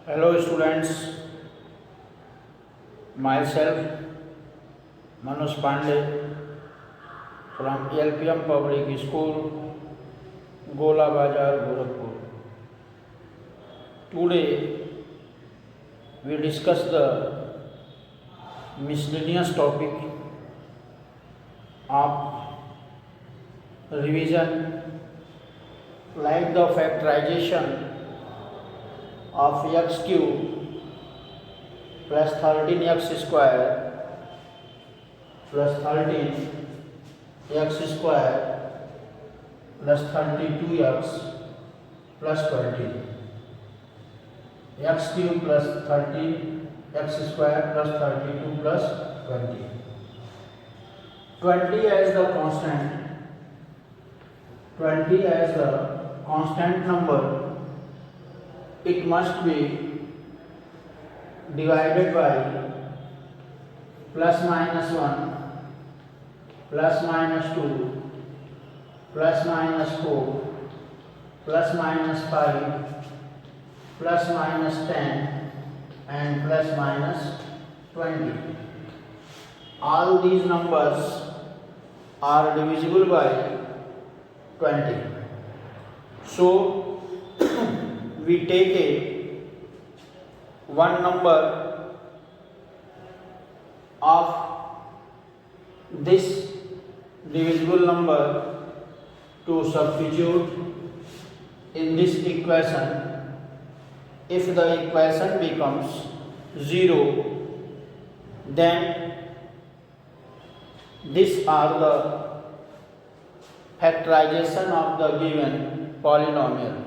Hello students, myself Manoj Pandey from LPM Public School, Gola Bazar, Gorakhpur. Today we discuss the miscellaneous topic of revision like the factorization of x cube plus 13x square plus 13x square plus 32x plus 20. X cube plus 13x square plus 32 plus 20. 20 as the constant number, it must be divided by plus minus 1, plus minus 2, plus minus 4, plus minus 5, plus minus 10 and plus minus 20. All these numbers are divisible by 20. So we take one number of this divisible number to substitute in this equation. If the equation becomes 0, then these are the factorization of the given polynomial.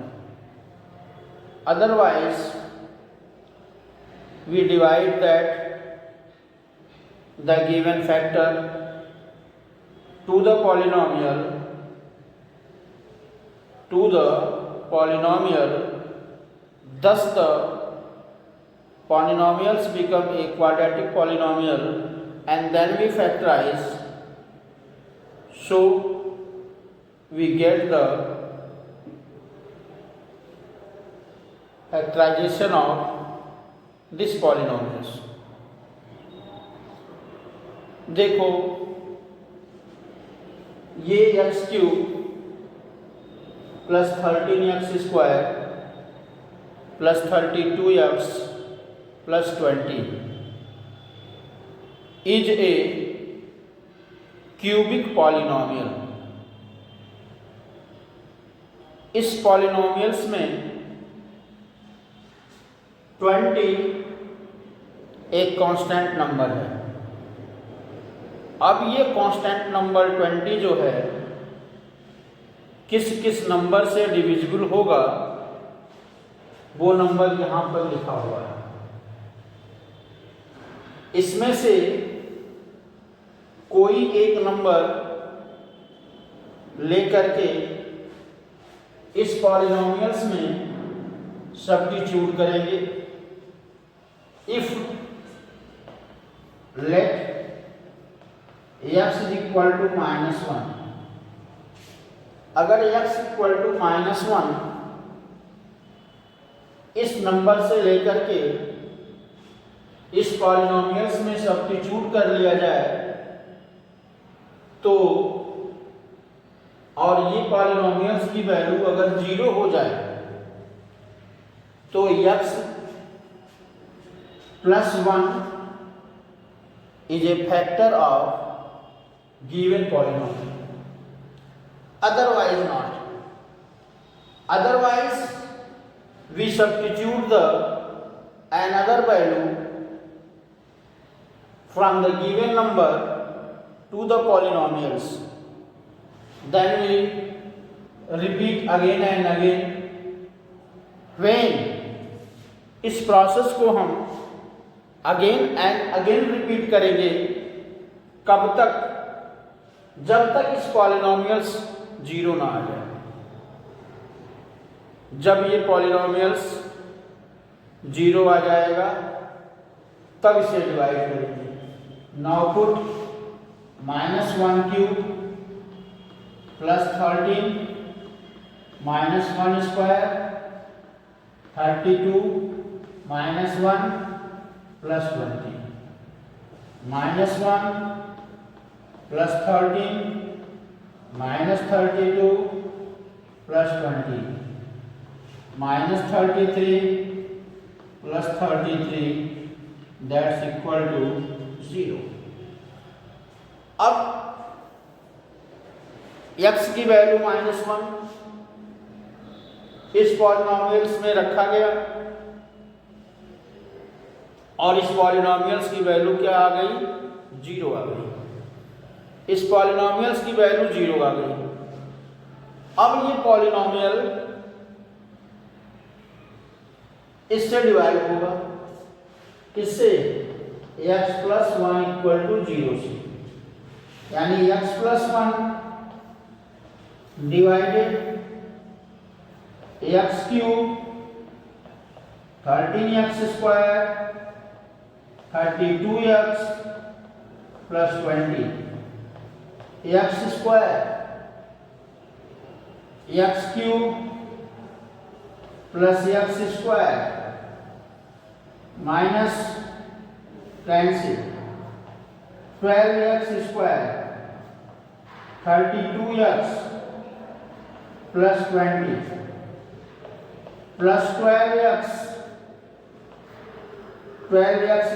Otherwise, we divide that the given factor to the polynomial, thus the polynomials become a quadratic polynomial, and then we factorize, so we get the factorization of this polynomials. देखो ये x cube plus 13x square plus 32x plus 20 is a cubic polynomial. इस polynomials में 20 एक constant number है. अब ये constant number 20 जो है किस किस नंबर से डिविजिबल होगा वो नंबर यहां पर लिखा हुआ है. इसमें से कोई एक नंबर लेकर के इस पॉलिनोमियल्स में सब्स्टिट्यूट करेंगे. If late x is equal to -1, अगर x इक्वल टू -1 इस नंबर से लेकर के इस पॉलिनोमियल्स में सब्स्टिट्यूट कर लिया जाए तो, और ये पॉलिनोमियल्स की वैल्यू अगर 0 हो जाए तो x plus 1 is a factor of given polynomial. Otherwise not. Otherwise we substitute the another value from the given number to the polynomials. Then we repeat again and again. When इस process को हम again and again repeat करेंगे, कब तक? जब तक इस polynomials 0 ना आ जाए. जब ये पॉलिनोमियल्स 0 आ जाएगा तब इसे डिवाइड करेंगे. Now put -1 cube plus 13 -1 square 32 -1 plus 20, -1 plus 13 minus 32 plus 20, -33 plus 33, that's equal to 0. अब x की वैल्यू -1 इस पॉलिनोमियल्स में रखा गया और इस पॉलिनोमियल्स की वैल्यू क्या आ गई? 0 आ गई। इस पॉलिनोमियल्स की वैल्यू 0 आ गई। अब ये पॉलिनोमियल इससे डिवाइड होगा, किससे? x प्लस 1 इक्वल टू 0 से, यानी x plus 1 divided x cube 13x square 32x plus 20, x square x cube plus x square minus cancel 12x square 32x plus 20 plus 12x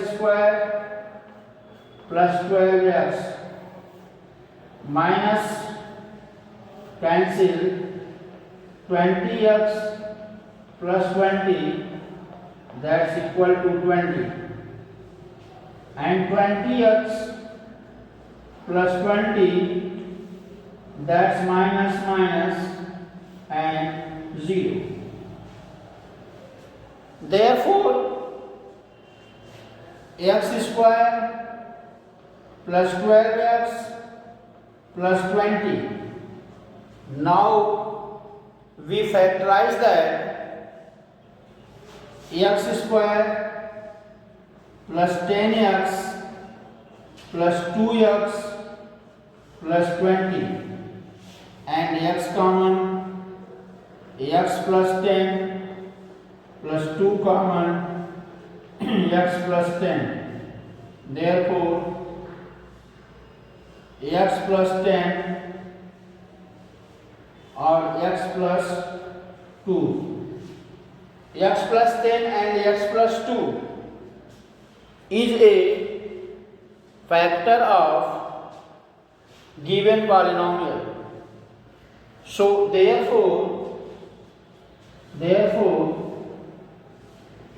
square plus 12x minus cancel 20x plus 20, that's equal to 20, and 20x plus 20, that's minus and 0. Therefore x square plus 12x plus 20. Now we factorize that x square plus 10x plus 2x plus 20 and x common, x plus 10 plus 2 common, x plus 10. Therefore x plus 10 or x plus 2, x plus 10 and x plus 2 is a factor of given polynomial. So therefore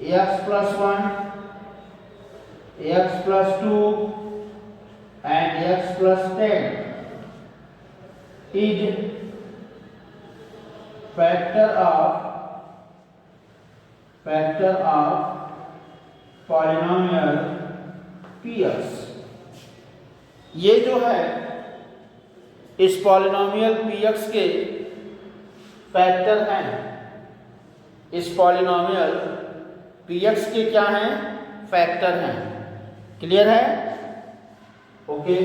x plus 1, x plus 2 and x plus 10 is factor of polynomial px. ये जो है इस polynomial px के factor हैं। इस polynomial px के क्या हैं? फैक्टर हैं। क्लियर है? Okay.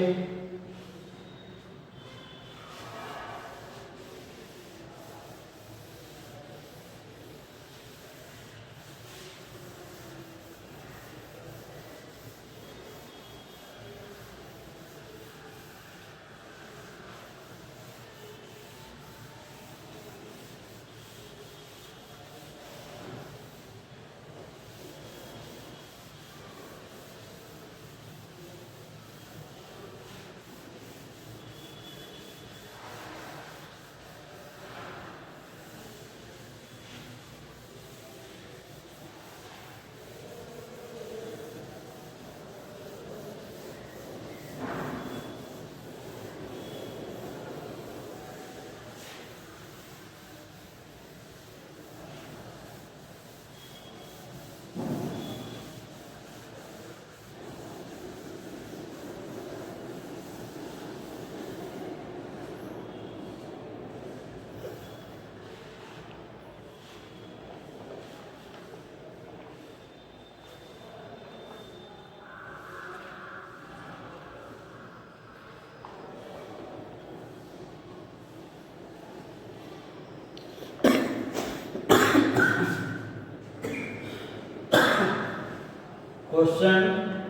Question.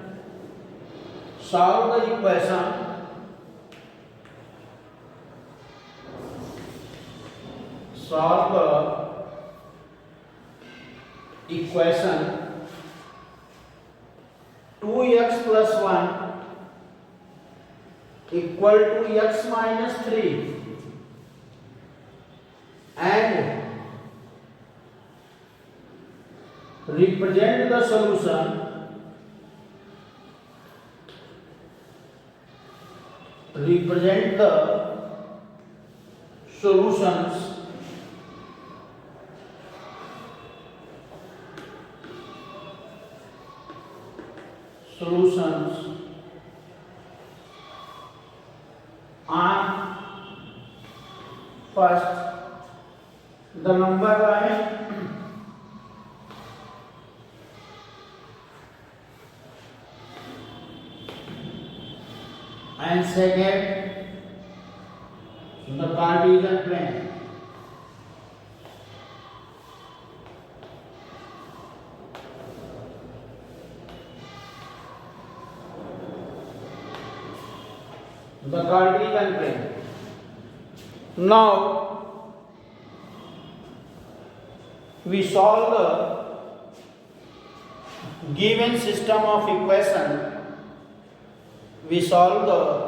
Solve the equation equation 2x plus 1 equal to x minus 3 and represent the solution solutions on first the number line and second the Cartesian plane. The Cartesian plane. Now we solve the given system of equation. We solve the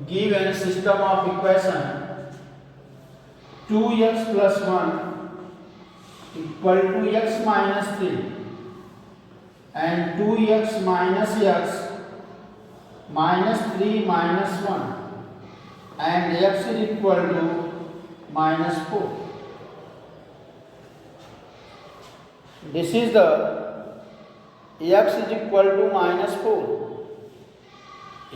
given system of equation 2x plus 1 equal to x minus 3 and 2x minus x minus 3 minus 1 and x is equal to minus 4. This is the x is equal to minus 4.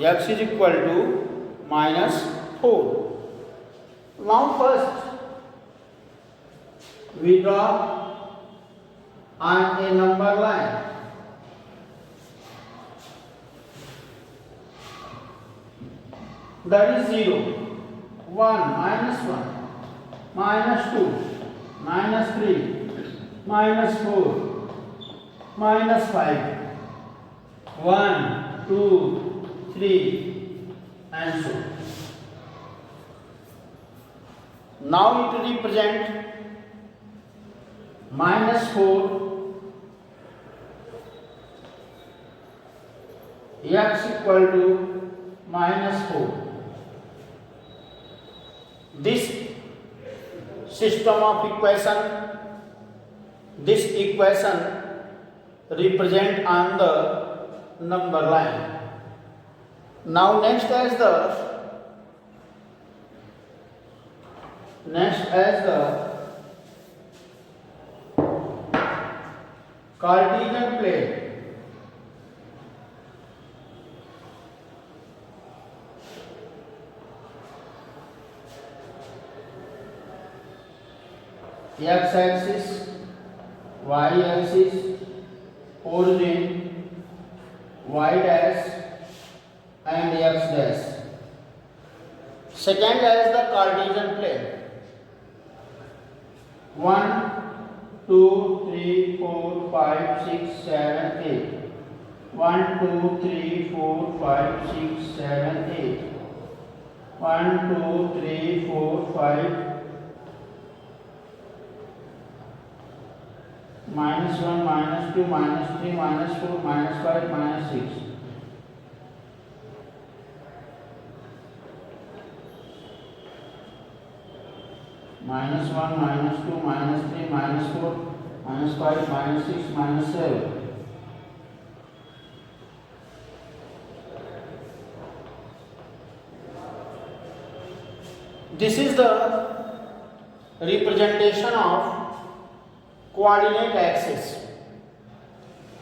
X is equal to minus 4. Now first we draw on a number line. That is 0, 1, minus 1, minus 2, minus 3, minus 4, minus 5, 1, 2, 3 and so. Now it represent minus 4 x equal to minus 4. This system of equation, this equation represent on the number line. Now next as the Cartesian plane. X axis, y axis, origin, y dash and x dash. Second as the Cartesian plane. 1, 2, 3, 4, 5, 6, 7, 8. 1, 2, 3, 4, 5, 6, 7, 8. 1, 2, 3, 4, 5. Minus 1, minus 2, minus 3, minus 4, minus 5, minus 6. Minus 1, minus 2, minus 3, minus 4, minus 5, minus 6, minus 7. This is the representation of coordinate axis.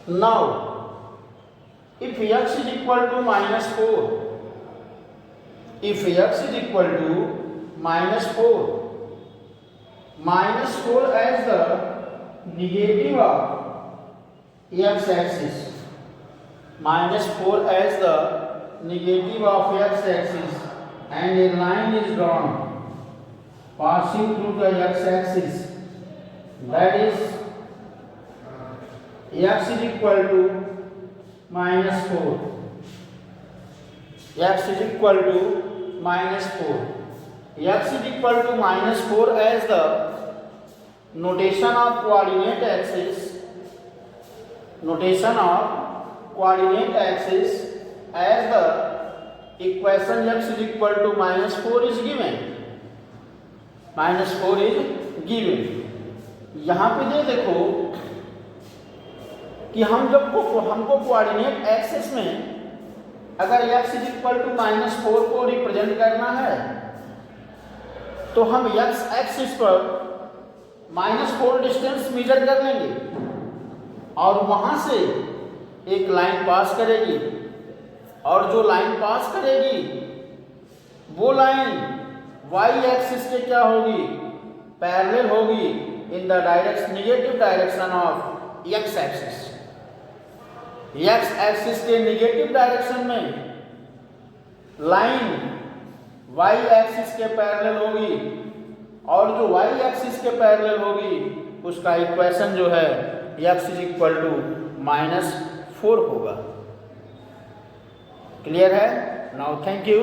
Now, if x is equal to minus 4, if x is equal to minus 4 as the negative of x axis, minus 4 as the negative of x axis, and a line is drawn passing through the x axis, that is x is equal to -4, x is equal to -4, x is equal to -4 as the notation of coordinate axis, notation of coordinate axis as the equation x is equal to -4 is given, -4 is given। यहाँ पे दे देखो कि हमको coordinate axis में अगर x is equal to -4 को represent करना है तो हम x एक्सिस पर -4 डिस्टेंस मेजर कर लेंगे और वहां से एक लाइन पास करेगी और जो लाइन पास करेगी वो लाइन y एक्सिस के क्या होगी, पैरेलल होगी in the direction negative direction of x axis. x axis के नेगेटिव डायरेक्शन में लाइन y एक्सिस के पैरेलल होगी और जो y एक्सिस के पैरेलल होगी उसका इक्वेशन जो है x इज इक्वल टू -4 होगा। क्लियर है? Now thank you.